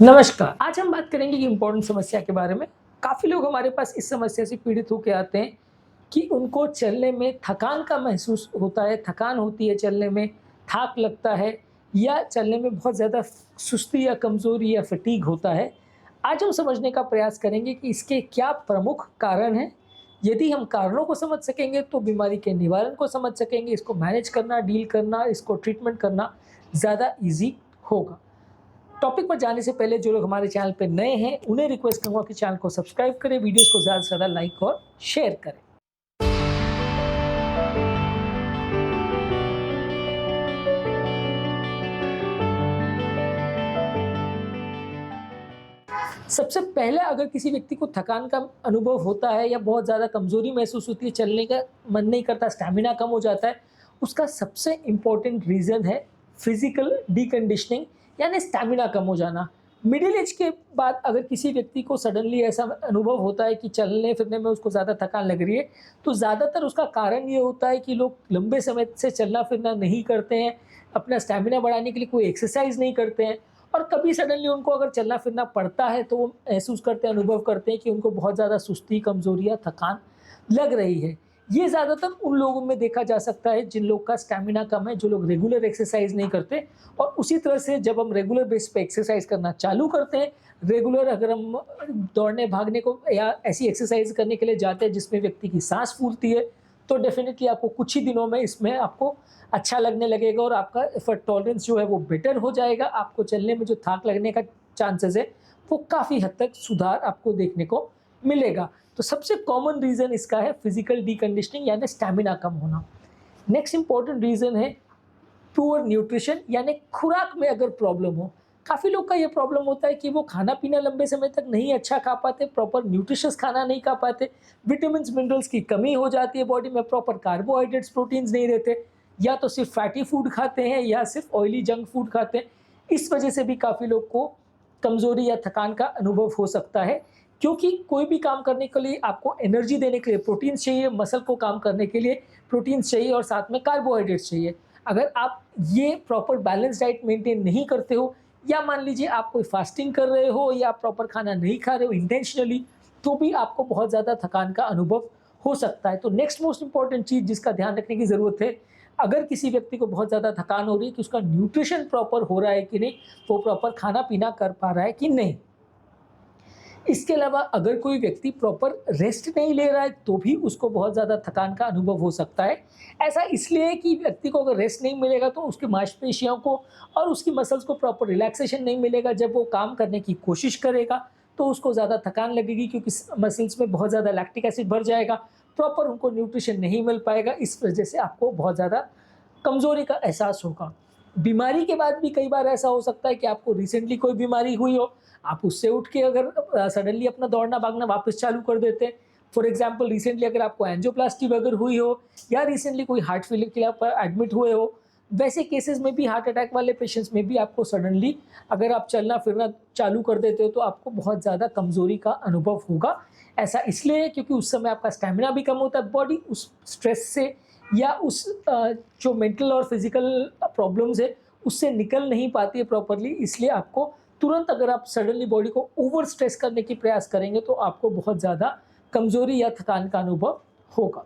नमस्कार। आज हम बात करेंगे कि इम्पोर्टेंट समस्या के बारे में। काफ़ी लोग हमारे पास इस समस्या से पीड़ित होके आते हैं कि उनको चलने में थकान का महसूस होता है, थकान होती है चलने में, थाक लगता है या चलने में बहुत ज़्यादा सुस्ती या कमज़ोरी या फटीग होता है। आज हम समझने का प्रयास करेंगे कि इसके क्या प्रमुख कारण हैं। यदि हम कारणों को समझ सकेंगे तो बीमारी के निवारण को समझ सकेंगे, इसको मैनेज करना, डील करना, इसको ट्रीटमेंट करना ज़्यादा ईज़ी होगा। टॉपिक पर जाने से पहले जो लोग हमारे चैनल पे नए हैं, उन्हें रिक्वेस्ट करूँगा कि चैनल को सब्सक्राइब करें, वीडियोज़ को ज़्यादा से ज़्यादा लाइक और शेयर करें। सबसे पहले अगर किसी व्यक्ति को थकान का अनुभव होता है या बहुत ज़्यादा कमज़ोरी महसूस होती है, चलने का मन नहीं करता, स्टैमिना कम हो जाता है, उसका सबसे इम्पोर्टेंट रीज़न है फिज़िकल डिकंडीशनिंग यानी स्टैमिना कम हो जाना। मिडिल एज के बाद अगर किसी व्यक्ति को सडनली ऐसा अनुभव होता है कि चलने-फिरने में उसको ज़्यादा थकान लग रही है, तो ज़्यादातर उसका कारण ये होता है कि लोग लंबे समय से चलना-फिरना नहीं करते हैं, अपना स्टैमिना बढ़ाने के लिए कोई एक्सरसाइज़ नहीं करते हैं। और कभी सडनली उनको अगर चलना फिरना पड़ता है तो वो महसूस करते हैं, अनुभव करते हैं कि उनको बहुत ज़्यादा सुस्ती, कमज़ोरी या थकान लग रही है। ये ज़्यादातर उन लोगों में देखा जा सकता है जिन लोग का स्टैमिना कम है, जो लोग रेगुलर एक्सरसाइज़ नहीं करते। और उसी तरह से जब हम रेगुलर बेस पे एक्सरसाइज़ करना चालू करते हैं, रेगुलर अगर हम दौड़ने, भागने को या ऐसी एक्सरसाइज़ करने के लिए जाते हैं जिसमें व्यक्ति की साँस फूलती है, तो डेफ़िनिटली आपको कुछ ही दिनों में इसमें आपको अच्छा लगने लगेगा और आपका एफर्ट टॉलरेंस जो है वो बेटर हो जाएगा। आपको चलने में जो थाक लगने का चांसेस है, वो काफ़ी हद तक सुधार आपको देखने को मिलेगा। तो सबसे कॉमन रीज़न इसका है फिज़िकल डिकंडीशनिंग यानी स्टैमिना कम होना। नेक्स्ट इम्पोर्टेंट रीज़न है पुअर न्यूट्रिशन यानी खुराक में अगर प्रॉब्लम हो। काफ़ी लोग का ये प्रॉब्लम होता है कि वो खाना-पीना लंबे समय तक नहीं अच्छा खा पाते, प्रॉपर न्यूट्रिशियस खाना नहीं खा पाते, विटामिन्स, मिनरल्स की कमी हो जाती है बॉडी में, प्रॉपर कार्बोहाइड्रेट्स, प्रोटीन्स नहीं रहते, या तो सिर्फ़ फैटी फूड खाते हैं या सिर्फ़ ऑयली जंक फूड खाते हैं। इस वजह से भी काफ़ी लोग को कमज़ोरी या थकान का अनुभव हो सकता है, क्योंकि कोई भी काम करने के लिए आपको एनर्जी देने के लिए प्रोटीन्स चाहिए, मसल को काम करने के लिए प्रोटीन्स चाहिए और साथ में कार्बोहाइड्रेट्स चाहिए। अगर आप ये प्रॉपर बैलेंस डाइट मेंटेन नहीं करते हो या मान लीजिए आप कोई फास्टिंग कर रहे हो या आप प्रॉपर खाना नहीं खा रहे हो इंटेंशनली, तो भी आपको बहुत ज़्यादा थकान का अनुभव हो सकता है। तो नेक्स्ट मोस्ट इम्पोर्टेंट चीज़ जिसका ध्यान रखने की ज़रूरत है, अगर किसी व्यक्ति को बहुत ज़्यादा थकान हो रही है कि उसका न्यूट्रिशन प्रॉपर हो रहा है कि नहीं, वो प्रॉपर खाना-पीना कर पा रहा है कि नहीं। इसके अलावा अगर कोई व्यक्ति प्रॉपर रेस्ट नहीं ले रहा है, तो भी उसको बहुत ज़्यादा थकान का अनुभव हो सकता है। ऐसा इसलिए है कि व्यक्ति को अगर रेस्ट नहीं मिलेगा तो उसकी मांसपेशियों को और उसकी मसल्स को प्रॉपर रिलैक्सेशन नहीं मिलेगा। जब वो काम करने की कोशिश करेगा, तो उसको ज़्यादा थकान लगेगी क्योंकि मसल्स में बहुत ज़्यादा लैक्टिक एसिड भर जाएगा, प्रॉपर उनको न्यूट्रिशन नहीं मिल पाएगा। इस वजह से आपको बहुत ज़्यादा कमज़ोरी का एहसास होगा। बीमारी के बाद भी कई बार ऐसा हो सकता है कि आपको रिसेंटली कोई बीमारी हुई हो, आप उससे उठ के अगर सडनली अपना दौड़ना-भागना वापस चालू कर देते हैं। फॉर एग्ज़ाम्पल रिसेंटली अगर आपको एंजियोप्लास्टी वगैरह हुई हो या रिसेंटली कोई हार्ट फेलियर के लिए आप एडमिट हुए हो, वैसे केसेज़ में भी हार्ट अटैक वाले पेशेंट्स में भी आपको सडनली अगर आप चलना-फिरना चालू कर देते हो, तो आपको बहुत ज़्यादा कमज़ोरी का अनुभव होगा। ऐसा इसलिए है क्योंकि उस समय आपका स्टैमिना भी कम होता है, बॉडी उस स्ट्रेस से या उस जो मेंटल और फिज़िकल प्रॉब्लम्स है, उससे निकल नहीं पाती है प्रॉपर्ली। इसलिए आपको तुरंत अगर आप सडनली बॉडी को ओवर स्ट्रेस करने की प्रयास करेंगे, तो आपको बहुत ज़्यादा कमज़ोरी या थकान का अनुभव होगा।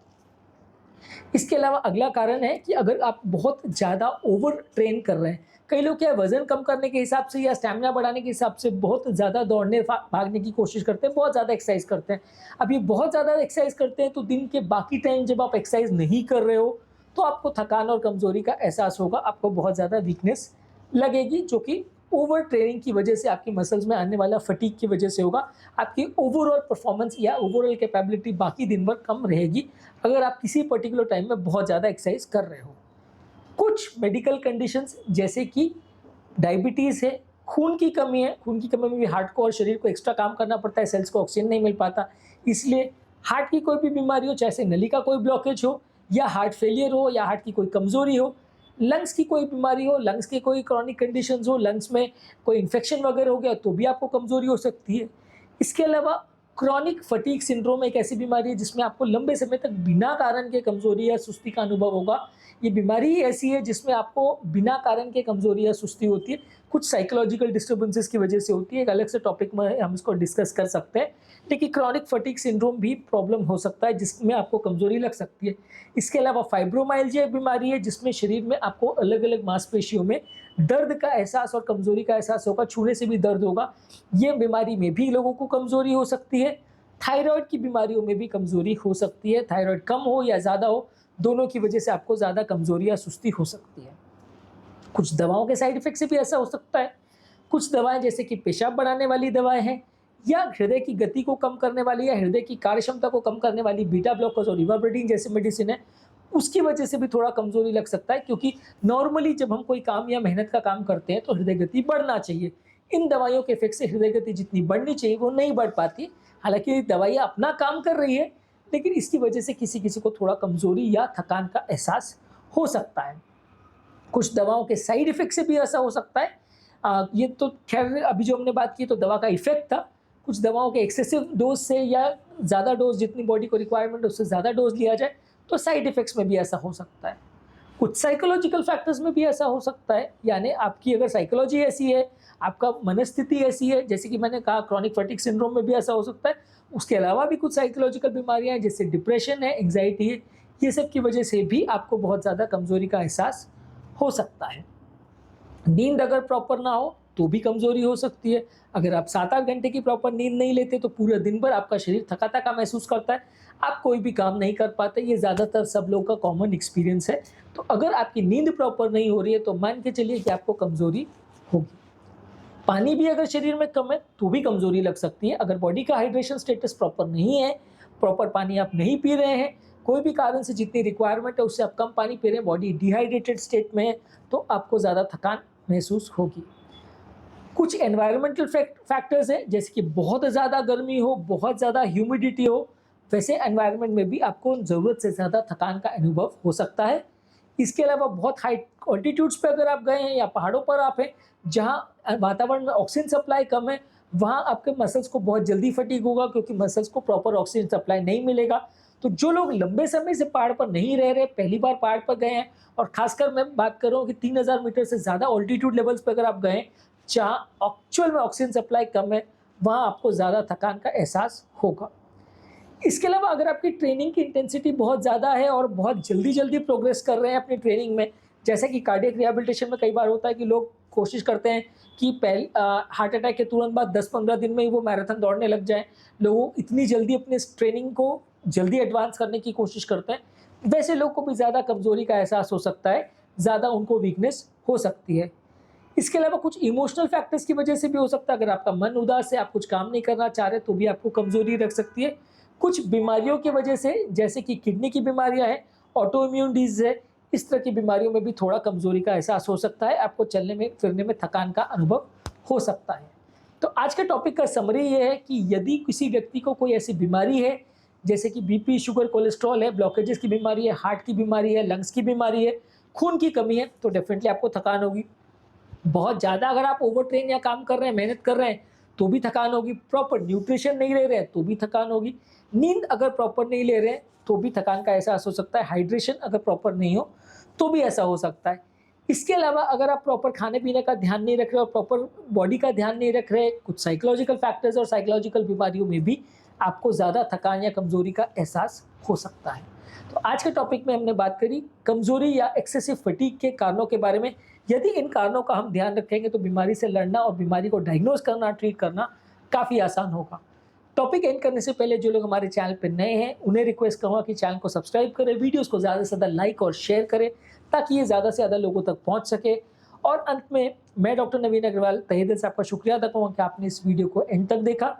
इसके अलावा अगला कारण है कि अगर आप बहुत ज़्यादा ओवर ट्रेन कर रहे हैं, कई लोग क्या है वज़न कम करने के हिसाब से या स्टैमिना बढ़ाने के हिसाब से बहुत ज़्यादा दौड़ने भागने की कोशिश करते हैं, बहुत ज़्यादा एक्सरसाइज़ करते हैं। अब ये बहुत ज़्यादा एक्सरसाइज़ करते हैं तो दिन के बाकी टाइम जब आप एक्सरसाइज़ नहीं कर रहे हो, तो आपको थकान और कमज़ोरी का एहसास होगा, आपको बहुत ज़्यादा वीकनेस लगेगी, जो कि ओवर ट्रेनिंग की वजह से आपकी मसल्स में आने वाला फटीग की वजह से होगा। आपकी ओवरऑल परफॉर्मेंस या ओवरऑल कैपेबिलिटी बाकी दिन भर कम रहेगी, अगर आप किसी पर्टिकुलर टाइम में बहुत ज़्यादा एक्सरसाइज कर रहे हो। कुछ मेडिकल कंडीशंस जैसे कि डायबिटीज़ है, खून की कमी है, खून की कमी में भी हार्ट को और शरीर को एक्स्ट्रा काम करना पड़ता है, सेल्स को ऑक्सीजन नहीं मिल पाता। इसलिए हार्ट की कोई भी बीमारी हो, चाहे नली का कोई ब्लॉकेज हो या हार्ट फेलियर हो या हार्ट की कोई कमज़ोरी हो, लंग्स की कोई बीमारी हो, लंग्स की कोई क्रॉनिक कंडीशंस हो, लंग्स में कोई इन्फेक्शन वगैरह हो गया, तो भी आपको कमज़ोरी हो सकती है। इसके अलावा क्रॉनिक फटीग सिंड्रोम एक ऐसी बीमारी है जिसमें आपको लंबे समय तक बिना कारण के कमज़ोरी या सुस्ती का अनुभव होगा। ये बीमारी ही ऐसी है जिसमें आपको बिना कारण के कमज़ोरी या सुस्ती होती है, कुछ साइकोलॉजिकल डिस्टर्बेंसेस की वजह से होती है, एक अलग से टॉपिक में हम इसको डिस्कस कर सकते हैं। लेकिन क्रॉनिक फटीग सिंड्रोम भी प्रॉब्लम हो सकता है जिसमें आपको कमजोरी लग सकती है। इसके अलावा फाइब्रोमाइल्जिया एक बीमारी है जिसमें शरीर में आपको अलग अलग मांसपेशियों में दर्द का एहसास और कमजोरी का एहसास होगा, छूने से भी दर्द होगा। ये बीमारी में भी लोगों को कमजोरी हो सकती है। थायराइड की बीमारियों में भी कमजोरी हो सकती है, थायराइड कम हो या ज़्यादा हो, दोनों की वजह से आपको ज़्यादा कमजोरी या सुस्ती हो सकती है। कुछ दवाओं के साइड इफेक्ट से भी ऐसा हो सकता है। कुछ दवाएं जैसे कि पेशाब बढ़ाने वाली दवाएं हैं या हृदय की गति को कम करने वाली या हृदय की कार्य क्षमता को कम करने वाली बीटा ब्लॉकर्स और रिवाब्रेटिन जैसे मेडिसिन है, उसकी वजह से भी थोड़ा कमजोरी लग सकता है, क्योंकि नॉर्मली जब हम कोई काम या मेहनत का काम करते हैं तो हृदय गति बढ़ना चाहिए। इन दवाइयों के इफेक्ट से हृदय गति जितनी बढ़नी चाहिए वो नहीं बढ़ पाती। हालांकि दवाइयाँ अपना काम कर रही है, लेकिन इसकी वजह से किसी किसी को थोड़ा कमजोरी या थकान का एहसास हो सकता है। कुछ दवाओं के साइड इफेक्ट से भी ऐसा हो सकता है। ये तो खैर अभी जो हमने बात की तो दवा का इफेक्ट था। कुछ दवाओं के एक्सेसिव डोज से या ज़्यादा डोज जितनी बॉडी को रिक्वायरमेंट है उससे ज़्यादा डोज लिया जाए तो साइड इफेक्ट्स में भी ऐसा हो सकता है। कुछ साइकोलॉजिकल फैक्टर्स में भी ऐसा हो सकता है, यानी आपकी अगर साइकोलॉजी ऐसी है, आपका मनस्थिति ऐसी है, जैसे कि मैंने कहा क्रॉनिक फटीग सिंड्रोम में भी ऐसा हो सकता है। उसके अलावा भी कुछ साइकोलॉजिकल बीमारियां हैं जैसे डिप्रेशन है, एंग्जाइटी है, ये सब की वजह से भी आपको बहुत ज़्यादा कमजोरी का एहसास हो सकता है। नींद अगर प्रॉपर ना हो तो भी कमजोरी हो सकती है। अगर आप 7-8 घंटे की प्रॉपर नींद नहीं लेते तो पूरे दिन भर आपका शरीर थका थका महसूस करता है, आप कोई भी काम नहीं कर पाते। ये ज़्यादातर सब लोगों का कॉमन एक्सपीरियंस है। तो अगर आपकी नींद प्रॉपर नहीं हो रही है तो मान के चलिए कि आपको कमजोरी होगी। पानी भी अगर शरीर में कम है तो भी कमजोरी लग सकती है। अगर बॉडी का हाइड्रेशन स्टेटस प्रॉपर नहीं है, प्रॉपर पानी आप नहीं पी रहे हैं, कोई भी कारण से जितनी रिक्वायरमेंट है उससे आप कम पानी पी रहे हैं, बॉडी डिहाइड्रेटेड स्टेट में है, तो आपको ज़्यादा थकान महसूस होगी। कुछ एनवायरमेंटल फैक्टर्स हैं जैसे कि बहुत ज़्यादा गर्मी हो, बहुत ज़्यादा ह्यूमिडिटी हो, वैसे एनवायरनमेंट में भी आपको ज़रूरत से ज़्यादा थकान का अनुभव हो सकता है। इसके अलावा बहुत हाई ऑल्टीट्यूड्स पे अगर आप गए हैं या पहाड़ों पर आप हैं जहाँ वातावरण में ऑक्सीजन सप्लाई कम है, वहाँ आपके मसल्स को बहुत जल्दी फटीग होगा क्योंकि मसल्स को प्रॉपर ऑक्सीजन सप्लाई नहीं मिलेगा। तो जो लोग लंबे समय से पहाड़ पर नहीं रह रहे, पहली बार पहाड़ पर गए हैं, और खासकर मैं बात कर रहा हूँ कि 3000 मीटर से ज़्यादा ऑल्टीट्यूड लेवल्स पर अगर आप गए जहाँ एक्चुअल में ऑक्सीजन सप्लाई कम है, वहाँ आपको ज़्यादा थकान का एहसास होगा। इसके अलावा अगर आपकी ट्रेनिंग की इंटेंसिटी बहुत ज़्यादा है और बहुत जल्दी जल्दी प्रोग्रेस कर रहे हैं अपनी ट्रेनिंग में, जैसा कि कार्डियक रिहेबिलिटेशन में कई बार होता है कि लोग कोशिश करते हैं कि हार्ट अटैक के तुरंत बाद 10-15 दिन में ही वो मैराथन दौड़ने लग जाएं। लोग इतनी जल्दी अपने ट्रेनिंग को जल्दी एडवांस करने की कोशिश करते हैं, वैसे लोग को भी ज़्यादा कमज़ोरी का एहसास हो सकता है, ज़्यादा उनको वीकनेस हो सकती है। इसके अलावा कुछ इमोशनल फैक्टर्स की वजह से भी हो सकता है। अगर आपका मन उदास है, आप कुछ काम नहीं करना चाह रहे, तो भी आपको कमज़ोरी रख सकती है। कुछ बीमारियों की वजह से जैसे कि किडनी की बीमारियां हैं, ऑटो इम्यून डिजीज है, इस तरह की बीमारियों में भी थोड़ा कमज़ोरी का एहसास हो सकता है, आपको चलने में फिरने में थकान का अनुभव हो सकता है। तो आज के टॉपिक का समरी ये है कि यदि किसी व्यक्ति को कोई ऐसी बीमारी है जैसे कि बीपी, शुगर, कोलेस्ट्रॉल है, ब्लॉकेजेस की बीमारी है, हार्ट की बीमारी है, लंग्स की बीमारी है, खून की कमी है, तो डेफिनेटली आपको थकान होगी। बहुत ज़्यादा अगर आप ओवर ट्रेन या काम कर रहे हैं, मेहनत कर रहे हैं, तो भी थकान होगी। प्रॉपर न्यूट्रिशन नहीं ले रहे हैं तो भी थकान होगी। नींद अगर प्रॉपर नहीं ले रहे हैं तो भी थकान का एहसास हो सकता है। हाइड्रेशन अगर प्रॉपर नहीं हो तो भी ऐसा हो सकता है। इसके अलावा अगर आप प्रॉपर खाने पीने का ध्यान नहीं रख रहे और प्रॉपर बॉडी का ध्यान नहीं रख रहे, कुछ साइकोलॉजिकल फैक्टर्स और साइकोलॉजिकल बीमारियों में भी आपको ज़्यादा थकान या कमज़ोरी का एहसास हो सकता है। तो आज के टॉपिक में हमने बात करी कमज़ोरी या एक्सेसिव फटीग के कारणों के बारे में। यदि इन कारणों का हम ध्यान रखेंगे तो बीमारी से लड़ना और बीमारी को डायग्नोज करना, ट्रीट करना काफ़ी आसान होगा। टॉपिक एंड करने से पहले जो लोग हमारे चैनल पर नए हैं उन्हें रिक्वेस्ट करूँगा कि चैनल को सब्सक्राइब करें, वीडियोस को ज़्यादा से ज़्यादा लाइक और शेयर करें ताकि ये ज़्यादा से ज़्यादा लोगों तक पहुँच सके। और अंत में मैं डॉक्टर नवीन अग्रवाल तहे दिल से आपका शुक्रिया अदा करूँगा कि आपने इस वीडियो को एंड तक देखा।